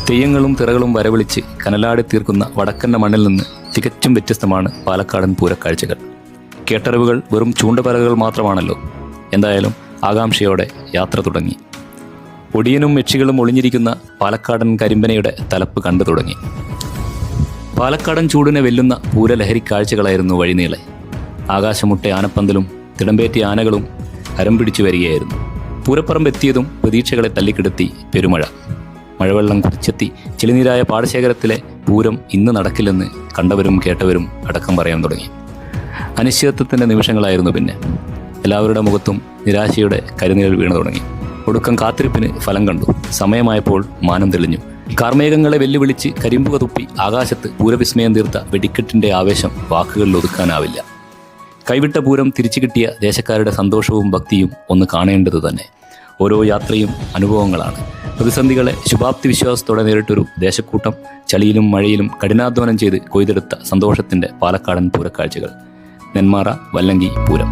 തെയ്യങ്ങളും തിറകളും വരവിളിച്ച് കനലാടി തീർക്കുന്ന വടക്കൻ്റെ മണ്ണിൽ നിന്ന് തികച്ചും വ്യത്യസ്തമാണ് പാലക്കാടൻ പൂരക്കാഴ്ചകൾ. കേട്ടറിവുകൾ വെറും ചൂണ്ടപ്പലകൾ മാത്രമാണല്ലോ. എന്തായാലും ആകാംക്ഷയോടെ യാത്ര തുടങ്ങി. ഒടിയനും യക്ഷികളും ഒളിഞ്ഞിരിക്കുന്ന പാലക്കാടൻ കരിമ്പനയുടെ തലപ്പ് കണ്ടു തുടങ്ങി. പാലക്കാടൻ ചൂടിനെ വെല്ലുന്ന പൂരലഹരി കാഴ്ചകളായിരുന്നു വഴിനീളെ. ആകാശമുട്ടെ ആനപ്പന്തലും തിടമ്പേറ്റിയ ആനകളും ഹരം പിടിച്ചു വരികയായിരുന്നു. പൂരപ്പറമ്പ് എത്തിയതും പ്രതീക്ഷകളെ തല്ലിക്കെടുത്തി പെരുമഴ. മഴവെള്ളം കുതിച്ചെത്തി ചെളിനീരായ പാടശേഖരത്തിലെ പൂരം ഇന്ന് നടക്കില്ലെന്ന് കണ്ടവരും കേട്ടവരും അടക്കം പറയാൻ തുടങ്ങി. അനിശ്ചിതത്വത്തിൻ്റെ നിമിഷങ്ങളായിരുന്നു പിന്നെ. എല്ലാവരുടെ മുഖത്തും നിരാശയുടെ കരുനിഴൽ വീണു തുടങ്ങി. ഒടുക്കം കാത്തിരിപ്പിന് ഫലം കണ്ടു. സമയമായപ്പോൾ മാനം തെളിഞ്ഞു. കാർമേഘങ്ങളെ വെല്ലുവിളിച്ച് കരിമ്പുക തുപ്പി ആകാശത്ത് പൂരവിസ്മയം തീർത്ത വെടിക്കെട്ടിൻ്റെ ആവേശം വാക്കുകളിൽ ഒതുക്കാനാവില്ല. കൈവിട്ട പൂരം തിരിച്ചു കിട്ടിയ ദേശക്കാരുടെ സന്തോഷവും ഭക്തിയും ഒന്ന് കാണേണ്ടത് തന്നെ. ഓരോ യാത്രയും അനുഭവങ്ങളാണ്. പ്രതിസന്ധികളെ ശുഭാപ്തി വിശ്വാസത്തോടെ നേരിട്ടൊരു ദേശക്കൂട്ടം ചളിയിലും മഴയിലും കഠിനാധ്വാനം ചെയ്ത് കൊയ്തെടുത്ത സന്തോഷത്തിൻ്റെ പാലക്കാടൻ പൂരക്കാഴ്ചകൾ. നെന്മാറ വല്ലങ്കി പൂരം.